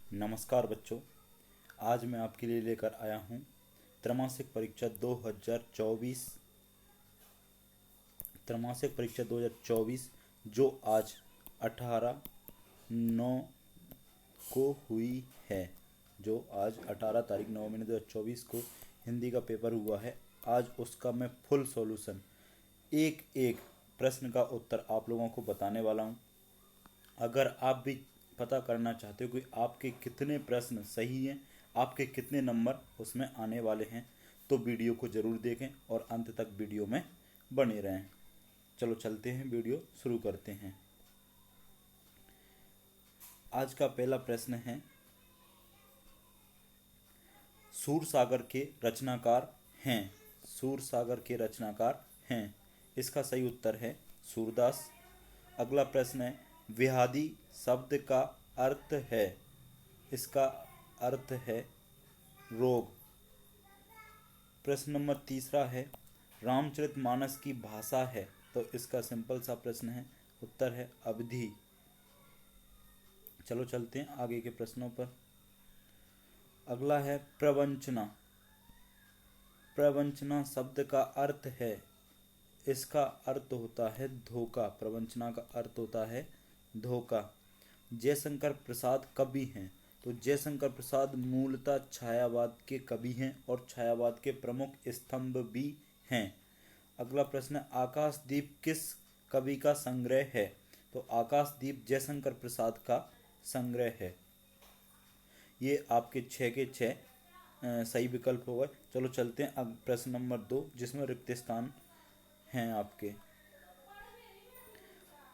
नमस्कार बच्चों। आज मैं आपके लिए लेकर आया हूँ त्रैमासिक परीक्षा 2024 जो आज 18/9 को हुई है। जो आज 18 तारीख 9 महीने 2024 को हिंदी का पेपर हुआ है। आज उसका मैं फुल सॉल्यूशन एक एक प्रश्न का उत्तर आप लोगों को बताने वाला हूँ। अगर आप भी पता करना चाहते हो कि आपके कितने प्रश्न सही हैं, आपके कितने नंबर उसमें आने वाले हैं, तो वीडियो को ज़रूर देखें और अंत तक वीडियो में बने रहें। चलो चलते हैं, वीडियो शुरू करते हैं। आज का पहला प्रश्न है, सूरसागर के रचनाकार हैं। सूरसागर के रचनाकार हैं। इसका सही उत्तर है सूरदास। अगला प्रश्न है, व्याधि शब्द का अर्थ है। इसका अर्थ है रोग। प्रश्न नंबर तीसरा है, रामचरितमानस की भाषा है। तो इसका सिंपल सा प्रश्न है, उत्तर है अवधी। चलो चलते हैं आगे के प्रश्नों पर। अगला है प्रवंचना। प्रवंचना शब्द का अर्थ है। इसका अर्थ होता है धोखा। प्रवंचना का अर्थ होता है धोखा। जयशंकर प्रसाद कवि हैं। तो जयशंकर प्रसाद मूलतः छायावाद के कवि हैं और छायावाद के प्रमुख स्तंभ भी हैं। अगला प्रश्न, आकाशदीप किस कवि का संग्रह है। तो आकाशदीप जयशंकर प्रसाद का संग्रह है। ये आपके 6 के 6 सही विकल्प हो गए। चलो चलते हैं अब प्रश्न नंबर 2, जिसमें रिक्त स्थान हैं आपके।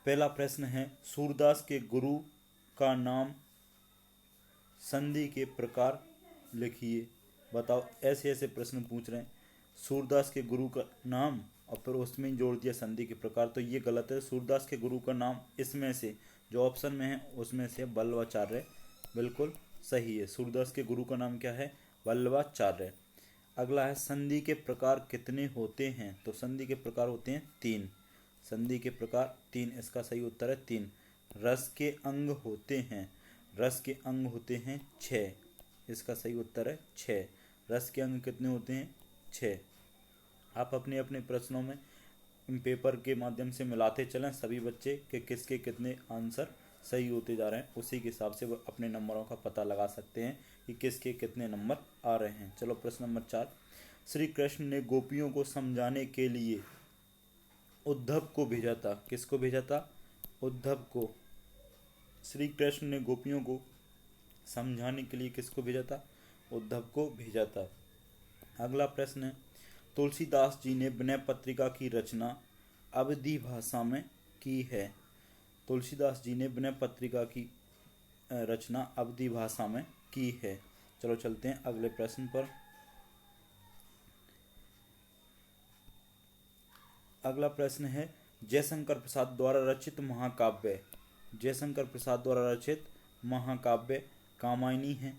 पहला प्रश्न है, सूरदास के गुरु का नाम संधि के प्रकार लिखिए। बताओ, ऐसे ऐसे प्रश्न पूछ रहे हैं। सूरदास के गुरु का नाम और फिर उसमें ही जोड़ दिया संधि के प्रकार, तो ये गलत है। सूरदास के गुरु का नाम इसमें से जो ऑप्शन में है उसमें से वल्लभाचार्य बिल्कुल सही है। सूरदास के गुरु का नाम क्या है? वल्लभाचार्य। अगला है, संधि के प्रकार कितने होते हैं। तो संधि के प्रकार होते हैं 3। संधि के प्रकार 3। इसका सही उत्तर है 3। रस के अंग होते हैं। रस के अंग होते हैं 6। इसका सही उत्तर है 6। रस के अंग कितने होते हैं? 6। आप अपने अपने प्रश्नों में पेपर के माध्यम से मिलाते चलें सभी बच्चे कि किसके कितने आंसर सही होते जा रहे हैं। उसी के हिसाब से वो अपने नंबरों का पता लगा सकते हैं कि किसके कितने नंबर आ रहे हैं। चलो प्रश्न नंबर 4, श्री कृष्ण ने गोपियों को समझाने के लिए उद्धव को भेजा था। किसको भेजा था? उद्धव को। श्री कृष्ण ने गोपियों को समझाने के लिए किसको भेजा था? उद्धव को भेजा था। अगला प्रश्न है, तुलसीदास जी ने विनय पत्रिका की रचना अवधी भाषा में की है। तुलसीदास जी ने विनय पत्रिका की रचना अवधी भाषा में की है। चलो चलते हैं अगले प्रश्न पर। अगला प्रश्न है, जयशंकर प्रसाद द्वारा रचित महाकाव्य। जयशंकर प्रसाद द्वारा रचित महाकाव्य कामायनी है।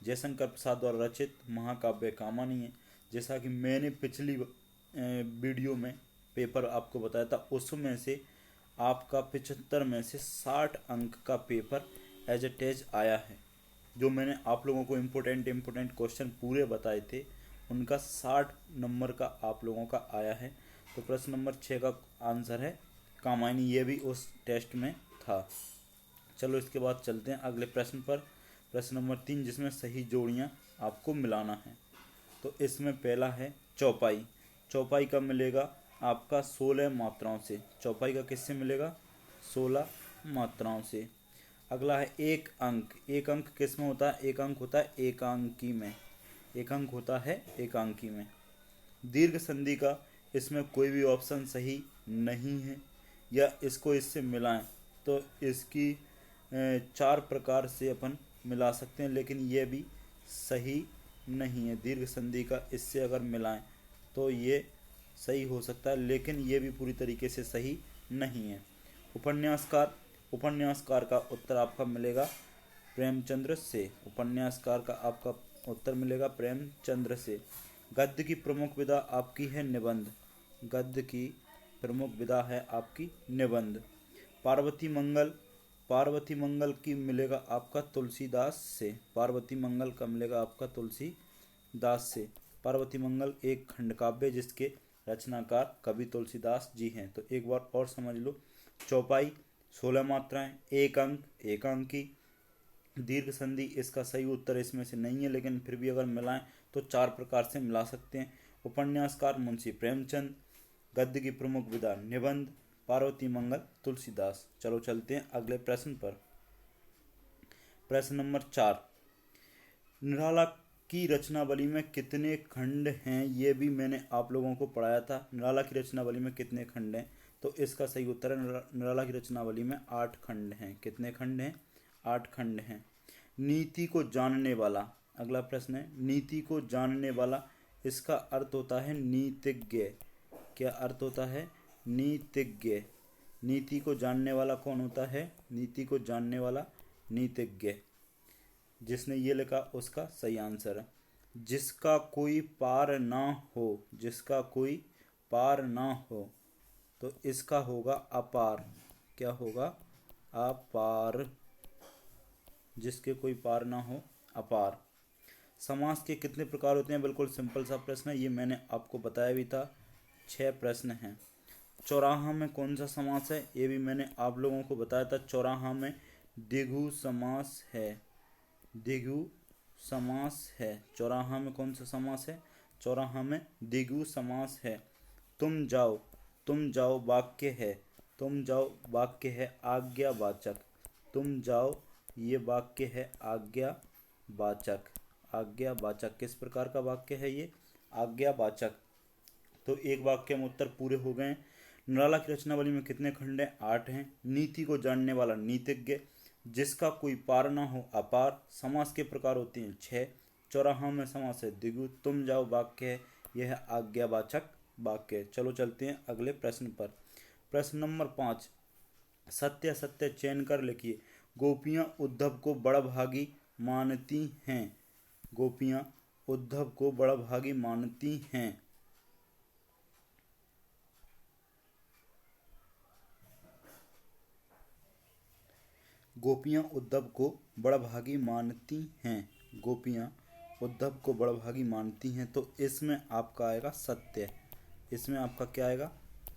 जयशंकर प्रसाद द्वारा रचित महाकाव्य कामायनी है। जैसा कि मैंने पिछली वीडियो में पेपर आपको बताया था, उसमें से आपका 75 में से 60 अंक का पेपर एज ए टेज आया है। जो मैंने आप लोगों को इम्पोर्टेंट क्वेश्चन पूरे बताए थे, उनका 60 नंबर का आप लोगों का आया है। तो प्रश्न नंबर 6 का आंसर है कामायनी। ये भी उस टेस्ट में था। चलो इसके बाद चलते हैं अगले प्रश्न पर। प्रश्न नंबर 3, जिसमें सही जोड़ियाँ आपको मिलाना है। तो इसमें पहला है चौपाई। चौपाई का मिलेगा आपका 16 मात्राओं से। चौपाई का किससे मिलेगा? 16 मात्राओं से। अगला है एक अंक। एक अंक किस में होता है? एक अंक होता है एकांकी में। एक अंक होता है एकांकी में। दीर्घ संधि का इसमें कोई भी ऑप्शन सही नहीं है, या इसको इससे मिलाएं तो इसकी 4 प्रकार से अपन मिला सकते हैं, लेकिन ये भी सही नहीं है। दीर्घ संधि का इससे अगर मिलाएं तो ये सही हो सकता है, लेकिन ये भी पूरी तरीके से सही नहीं है। उपन्यासकार। उपन्यासकार का उत्तर आपका मिलेगा प्रेमचंद्र से। उपन्यासकार का आपका उत्तर मिलेगा प्रेमचंद्र से। गद्य की प्रमुख विधा आपकी है निबंध। गद्य की प्रमुख विधा है आपकी निबंध। पार्वती मंगल। पार्वती मंगल की मिलेगा आपका तुलसीदास से। पार्वती मंगल का मिलेगा आपका तुलसीदास से। पार्वती मंगल एक खंड काव्य जिसके रचनाकार कवि तुलसीदास जी हैं। तो एक बार और समझ लो। चौपाई 16 मात्राएं, एक अंक, एकांकी, दीर्घ संधि इसका सही उत्तर इसमें से नहीं है, लेकिन फिर भी अगर मिलाएं तो 4 प्रकार से मिला सकते हैं। उपन्यासकार मुंशी प्रेमचंद, गद्य की प्रमुख विधा निबंध, पार्वती मंगल तुलसीदास। चलो चलते हैं अगले प्रश्न पर। प्रश्न नंबर 4, निराला की रचनावली में कितने खंड हैं? ये भी मैंने आप लोगों को पढ़ाया था। निराला की रचनावली में कितने खंड हैं? तो इसका सही उत्तर है निराला की रचनावली में 8 खंड हैं। कितने खंड हैं? 8 खंड हैं। नीति को जानने वाला, अगला प्रश्न है, नीति को जानने वाला, इसका अर्थ होता है नीतिज्ञ। क्या अर्थ होता है? नीतिज्ञ। नीति को जानने वाला कौन होता है? नीति को जानने वाला नीतिज्ञ। जिसने ये लिखा उसका सही आंसर है। जिसका कोई पार ना हो, जिसका कोई पार ना हो, तो इसका होगा अपार। क्या होगा? अपार। जिसके कोई पार ना हो, अपार। समास के कितने प्रकार होते हैं? बिल्कुल सिंपल सा प्रश्न है, ये मैंने आपको बताया भी था। 6 प्रश्न हैं। चौराहा में कौन सा समास है? ये भी मैंने आप लोगों को बताया था। चौराहा में द्विगु समास है। द्विगु समास है। चौराहा में कौन सा समास है? चौराहा में द्विगु समास है। तुम जाओ, तुम जाओ वाक्य है। तुम जाओ वाक्य है आज्ञावाचक। तुम जाओ ये वाक्य है आज्ञावाचक। आज्ञावाचक किस प्रकार का वाक्य है? ये आज्ञावाचक। तो एक वाक्य में उत्तर पूरे हो गए। निराला की रचनावली में कितने खंड हैं? 8 हैं। नीति को जानने वाला नीतिज्ञ, जिसका कोई पार ना हो अपार। समास के प्रकार होते हैं 6। चौराहा में समास है द्विगु। तुम जाओ वाक्य है, यह है आज्ञावाचक वाक्य। चलो चलते हैं अगले प्रश्न पर। प्रश्न नंबर 5, सत्य असत्य चयन कर लिखिए। गोपियाँ उद्धव को बड़भागी मानती हैं। गोपियाँ उद्धव को बड़भागी मानती हैं। गोपियाँ उद्धव को बड़भागी मानती हैं। गोपियाँ उद्धव को बड़भागी मानती हैं। तो इसमें आपका आएगा सत्य। इसमें आपका क्या आएगा?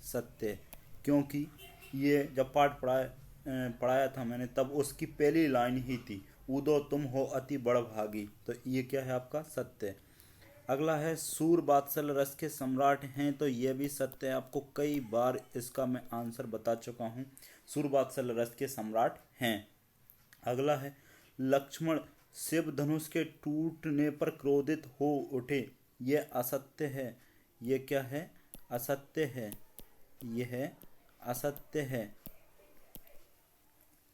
सत्य। क्योंकि ये जब पाठ पढ़ाया था मैंने, तब उसकी पहली लाइन ही थी, उदो तुम हो अति बड़भागी। तो ये क्या है आपका? सत्य। अगला है सूर बात्सल रस के सम्राट हैं। तो यह भी सत्य है। आपको कई बार इसका मैं आंसर बता चुका हूँ। सूर बात्सल रस के सम्राट हैं। अगला है लक्ष्मण शिव धनुष के टूटने पर क्रोधित हो उठे। यह असत्य है। यह क्या है? असत्य है। यह असत्य है।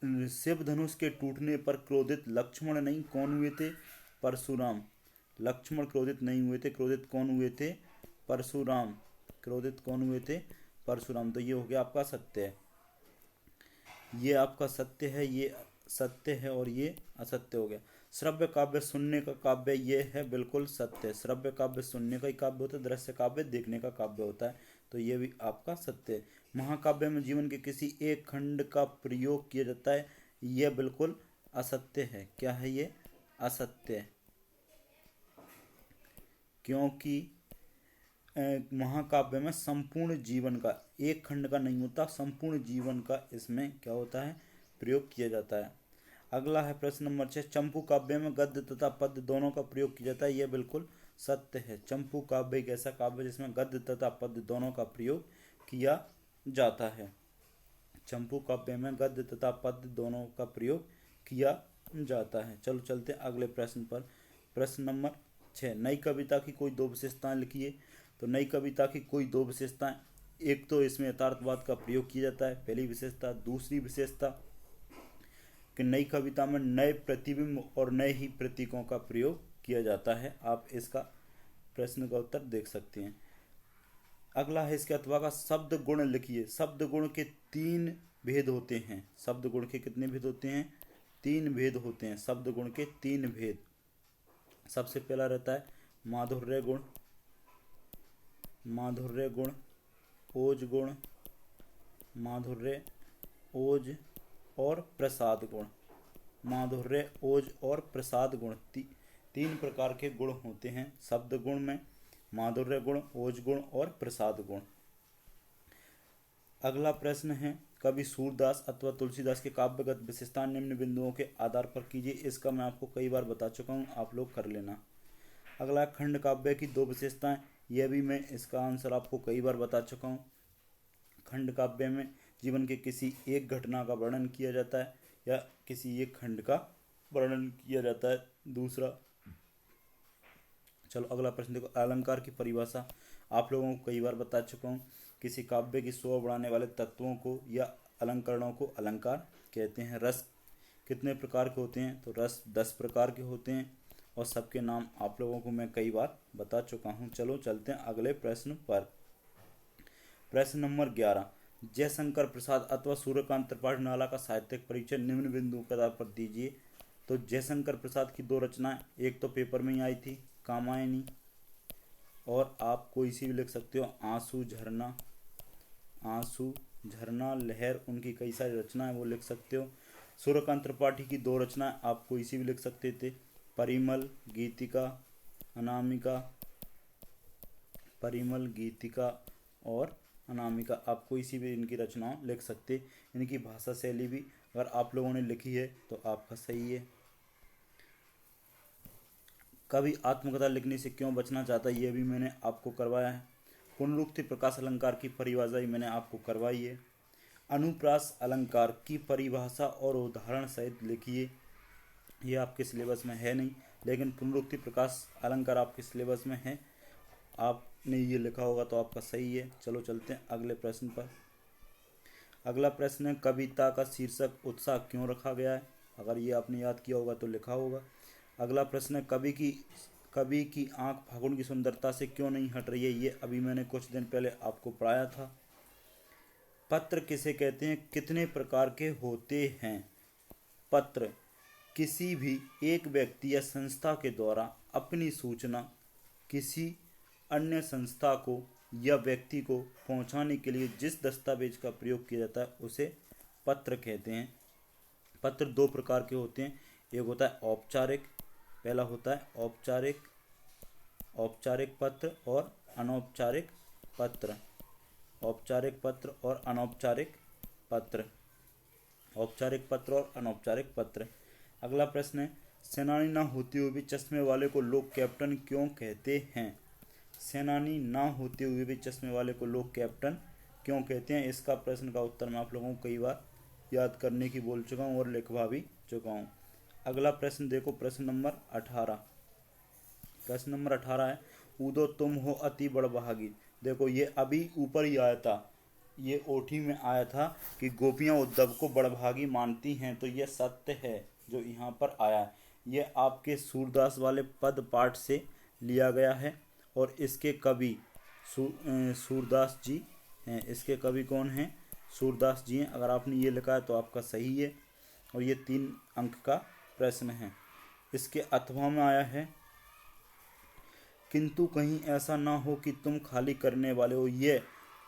शिव धनुष के टूटने पर क्रोधित लक्ष्मण नहीं, कौन हुए थे? परशुराम। लक्ष्मण क्रोधित नहीं हुए थे। क्रोधित कौन हुए थे? परशुराम। क्रोधित कौन हुए थे? परशुराम। तो ये हो गया आपका सत्य है। ये आपका सत्य है, ये सत्य है और ये असत्य हो गया। श्रव्य काव्य सुनने का काव्य, ये है बिल्कुल सत्य। श्रव्य काव्य सुनने का ही काव्य होता है, दृश्य काव्य देखने का काव्य होता है। तो ये भी आपका सत्य है। महाकाव्य में जीवन के किसी एक खंड का प्रयोग किया जाता है, यह बिल्कुल असत्य है। क्या है ये? असत्य है। क्योंकि महाकाव्य में संपूर्ण जीवन का, एक खंड का नहीं होता, संपूर्ण जीवन का इसमें क्या होता है? प्रयोग किया जाता है। अगला है प्रश्न नंबर 6, चंपू काव्य में गद्य तथा पद्य दोनों का प्रयोग किया जाता है। यह बिल्कुल सत्य है। चंपू काव्य एक ऐसा काव्य जिसमें गद्य तथा पद्य दोनों का प्रयोग किया जाता है। चंपू काव्य में गद्य तथा पद्य दोनों का प्रयोग किया जाता है। चलो चलते हैं अगले प्रश्न पर। प्रश्न नंबर 6, नई कविता की कोई 2 विशेषताएं लिखिए। तो नई कविता की कोई 2 विशेषताएं, एक तो इसमें यथार्थवाद का प्रयोग किया जाता है, पहली विशेषता। दूसरी विशेषता कि नई कविता में नए प्रतिबिंब और नए ही प्रतीकों का प्रयोग किया जाता है। आप इसका प्रश्न का उत्तर देख सकते हैं। अगला है इसके अथवा का शब्द गुण लिखिए। शब्द गुण के 3 भेद होते हैं। शब्द गुण के कितने भेद होते हैं? 3 भेद होते हैं। शब्द गुण के 3 भेद। सबसे पहला रहता है माधुर्य गुण, माधुर्य गुण, ओज गुण, माधुर्य, ओज और प्रसाद गुण। माधुर्य, ओज और प्रसाद गुण, तीन प्रकार के गुण होते हैं शब्द गुण में, माधुर्य गुण, ओज गुण और प्रसाद गुण। अगला प्रश्न है, कवि सूरदास अथवा तुलसीदास के काव्यगत विशेषता निम्न बिंदुओं के आधार पर कीजिए। इसका मैं आपको कई बार बता चुका हूँ, आप लोग कर लेना। अगला, खंड काव्य की दो विशेषताएं, यह भी मैं इसका आंसर आपको कई बार बता चुका हूँ। खंड काव्य में जीवन के किसी एक घटना का वर्णन किया जाता है या किसी एक खंड का वर्णन किया जाता है। दूसरा, चलो अगला प्रश्न देखो, अलंकार की परिभाषा आप लोगों को कई बार बता चुका हूँ। किसी काव्य की शोभा बढ़ाने वाले तत्वों को या अलंकरणों को अलंकार कहते हैं। रस कितने प्रकार के होते हैं? तो रस 10 प्रकार के होते हैं और सबके नाम आप लोगों को मैं कई बार बता चुका हूँ। चलो चलते हैं अगले प्रश्न पर। प्रश्न नंबर 11, जयशंकर प्रसाद अथवा सूर्यकांत त्रिपाठी नाला का साहित्यिक परिचय निम्न बिंदुओं के आधार पर दीजिए। तो जयशंकर प्रसाद की दो रचनाएं, एक तो पेपर में ही आई थी, कामायनी, और आप कोई सी भी लिख सकते हो, आंसू झरना, आंसू झरना, लहर, उनकी कई सारी रचनाएं वो लिख सकते हो। सूर्यकांत त्रिपाठी की दो रचनाएं आप कोई सी भी लिख सकते थे, परिमल, गीतिका, अनामिका, परिमल, गीतिका और अनामिका, आप कोई सी भी इनकी रचनाओं लिख सकते। इनकी भाषा शैली भी अगर आप लोगों ने लिखी है तो आपका सही है। कवि आत्मकथा लिखने से क्यों बचना चाहता है, ये भी मैंने आपको करवाया है। पुनरुक्ति प्रकाश अलंकार की परिभाषा भी मैंने आपको करवाई है। अनुप्रास अलंकार की परिभाषा और उदाहरण सहित लिखिए। ये आपके सिलेबस में है नहीं, लेकिन पुनरुक्ति प्रकाश अलंकार आपके सिलेबस में है, आपने ये लिखा होगा तो आपका सही है। चलो चलते हैं अगले प्रश्न पर। अगला प्रश्न है, कविता का शीर्षक उत्साह क्यों रखा गया है? अगर ये आपने याद किया होगा तो लिखा होगा। अगला प्रश्न है, कवि की आंख फागुन की सुंदरता से क्यों नहीं हट रही है? ये अभी मैंने कुछ दिन पहले आपको पढ़ाया था। पत्र किसे कहते हैं? कितने प्रकार के होते हैं? पत्र किसी भी एक व्यक्ति या संस्था के द्वारा अपनी सूचना किसी अन्य संस्था को या व्यक्ति को पहुंचाने के लिए जिस दस्तावेज का प्रयोग किया जाता है उसे पत्र कहते हैं। पत्र दो प्रकार के होते हैं, एक होता है औपचारिक, पहला होता है औपचारिक पत्र और अनौपचारिक पत्र। औपचारिक पत्र और अनौपचारिक पत्र, औपचारिक पत्र और अनौपचारिक पत्र। अगला प्रश्न है, सेनानी ना होते हुए भी चश्मे वाले को लोग कैप्टन क्यों कहते हैं? सेनानी ना होते हुए भी चश्मे वाले को लोग कैप्टन क्यों कहते हैं? इसका प्रश्न का उत्तर मैं आप लोगों को कई बार याद करने की बोल चुका हूँ और लिखवा भी चुका हूँ। अगला प्रश्न देखो, प्रश्न नंबर 18। प्रश्न नंबर 18 है, ऊदो तुम हो अति बड़भागी। देखो ये अभी ऊपर ही आया था, ये ओठी में आया था कि गोपियाँ उद्धव को बड़भागी मानती हैं, तो ये सत्य है जो यहाँ पर आया है। ये आपके सूरदास वाले पद पाठ से लिया गया है और इसके कवि सूरदास जी हैं। इसके कवि कौन हैं? सूरदास जी हैं। अगर आपने ये लिखा है तो आपका सही है और ये 3 अंक का प्रश्न है। इसके अथवा में आया है, किंतु कहीं ऐसा ना हो कि तुम खाली करने वाले हो। ये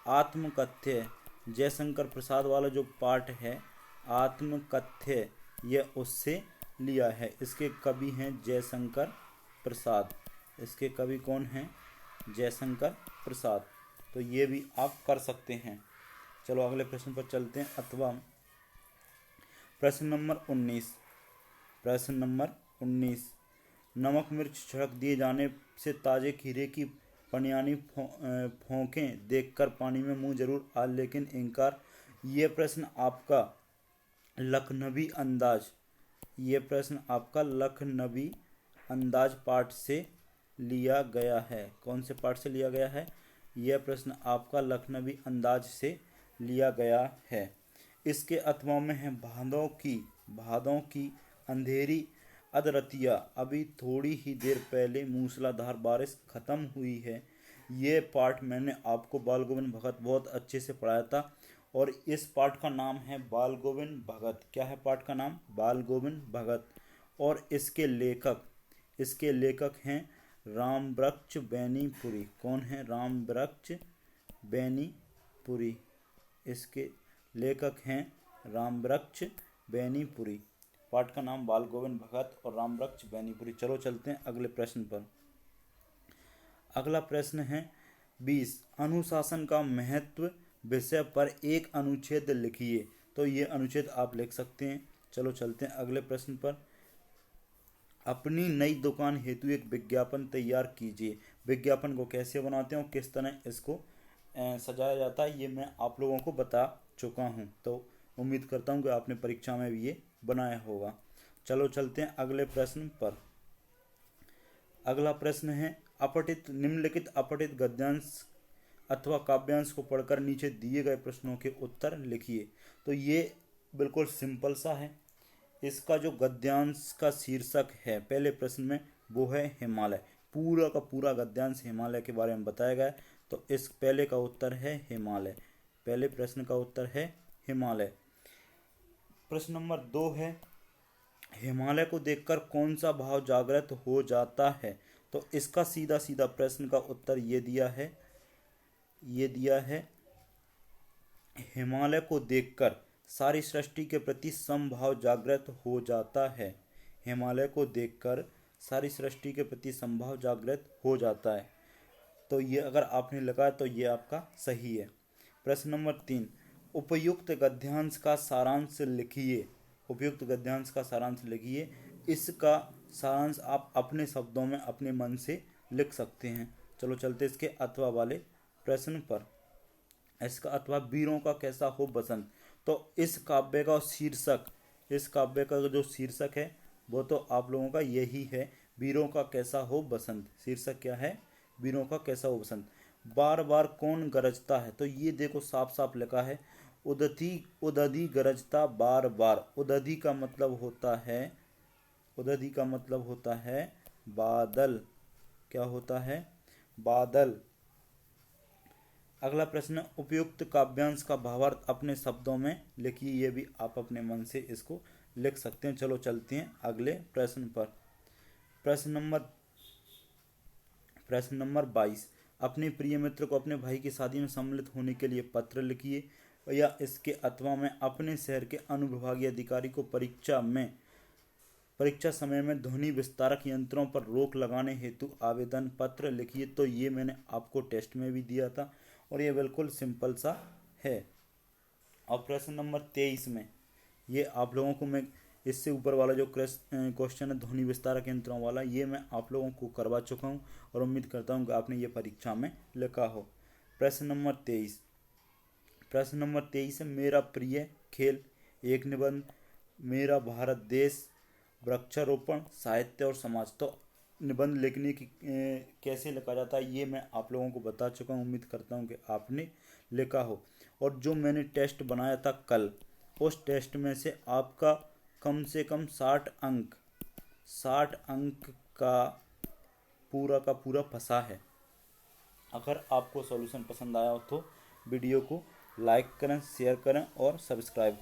आत्मकथ्य, जयशंकर प्रसाद वाला जो पाठ है आत्मकथ्य, ये उससे लिया है। इसके कवि हैं जयशंकर प्रसाद। इसके कवि कौन हैं? जयशंकर प्रसाद। तो ये भी आप कर सकते हैं। चलो अगले प्रश्न पर चलते हैं। अथवा प्रश्न नंबर 19। प्रश्न नंबर 19, नमक मिर्च छिड़क दिए जाने से ताजे खीरे की पनियानी फोंकें देखकर पानी में मुंह जरूर आ लेकिन इनकार। ये प्रश्न आपका लखनवी अंदाज, ये प्रश्न आपका लखनवी अंदाज पाठ से लिया गया है। कौन से पाठ से लिया गया है? यह प्रश्न आपका लखनवी अंदाज से लिया गया है। इसके अथवा में है, भादों की अंधेरी अधरतिया, अभी थोड़ी ही देर पहले मूसलाधार बारिश खत्म हुई है। ये पाठ मैंने आपको बाल गोविंद भगत बहुत अच्छे से पढ़ाया था और इस पाठ का नाम है बाल गोविंद भगत। क्या है पाठ का नाम? बाल गोविंद भगत। और इसके लेखक हैं रामवृक्ष बेनीपुरी। कौन है? रामवृक्ष बेनीपुरी। इसके लेखक हैं रामवृक्ष बेनीपुरी। पाठ का नाम बाल गोविंद भगत और रामवृक्ष बेनीपुरी। चलो चलते हैं अगले प्रश्न पर। अगला प्रश्न है 20, अनुशासन का महत्व विषय पर एक अनुच्छेद लिखिए। तो ये अनुच्छेद आप लिख सकते हैं। चलो चलते हैं अगले प्रश्न पर। अपनी नई दुकान हेतु एक विज्ञापन तैयार कीजिए। विज्ञापन को कैसे बनाते हैं और किस तरह इसको सजाया जाता है ये मैं आप लोगों को बता चुका हूँ। तो उम्मीद करता हूँ कि आपने परीक्षा में भी ये बनाया होगा। चलो चलते हैं अगले प्रश्न पर। अगला प्रश्न है निम्नलिखित अपठित गद्यांश अथवा काव्यांश को पढ़कर नीचे दिए गए प्रश्नों के उत्तर लिखिए। तो ये बिल्कुल सिंपल सा है। इसका जो गद्यांश का शीर्षक है पहले प्रश्न में वो है हिमालय। पूरा का पूरा गद्यांश हिमालय के बारे में बताया गया है। तो इस पहले का उत्तर है हिमालय। पहले प्रश्न का उत्तर है हिमालय। प्रश्न नंबर 2 है हिमालय को देखकर कौन सा भाव जागृत हो जाता है। तो इसका सीधा सीधा प्रश्न का उत्तर ये दिया है हिमालय को देखकर सारी सृष्टि के प्रति समभाव जागृत हो जाता है। हिमालय को देखकर सारी सृष्टि के प्रति समभाव जागृत हो जाता है। तो ये अगर आपने लिखा तो ये आपका सही है। प्रश्न नंबर 3, उपयुक्त गद्यांश का सारांश लिखिए। उपयुक्त गद्यांश का सारांश लिखिए। इसका सारांश आप अपने शब्दों में अपने मन से लिख सकते हैं। चलो चलते इसके अथवा वाले प्रश्न पर। इसका अथवा वीरों का कैसा हो बसंत। तो इस काव्य का जो शीर्षक है वो तो आप लोगों का यही है, वीरों का कैसा हो बसंत। शीर्षक क्या है? वीरों का कैसा हो बसंत। बार बार कौन गरजता है। तो ये देखो साफ साफ लिखा है उदधि गरजता बार बार। उदधि का मतलब होता है बादल। क्या होता है? बादल। अगला प्रश्न उपयुक्त काव्यांश का भावार्थ अपने शब्दों में लिखिए। ये भी आप अपने मन से इसको लिख सकते हैं। चलो चलते हैं अगले प्रश्न पर। प्रश्न नंबर 22, अपने प्रिय मित्र को अपने भाई की शादी में सम्मिलित होने के लिए पत्र लिखिए या इसके अथवा में अपने शहर के अनुविभागीय अधिकारी को परीक्षा समय में ध्वनि विस्तारक यंत्रों पर रोक लगाने हेतु आवेदन पत्र लिखिए। तो ये मैंने आपको टेस्ट में भी दिया था और ये बिल्कुल सिंपल सा है। और प्रश्न नंबर 23 में ये आप लोगों को मैं इससे ऊपर वाला जो क्वेश्चन है ध्वनि विस्तारक यंत्रों वाला ये मैं आप लोगों को करवा चुका हूँ और उम्मीद करता हूँ कि आपने ये परीक्षा में लिखा हो। प्रश्न नंबर 23 है मेरा प्रिय खेल एक निबंध, मेरा भारत देश, वृक्षारोपण, साहित्य और समाज। तो निबंध लिखने की कैसे लिखा जाता है ये मैं आप लोगों को बता चुका हूँ। उम्मीद करता हूँ कि आपने लिखा हो। और जो मैंने टेस्ट बनाया था कल उस टेस्ट में से आपका कम से कम 60 अंक का पूरा फंसा है। अगर आपको सॉल्यूशन पसंद आया हो तो वीडियो को लाइक करें, शेयर करें और सब्सक्राइब करें।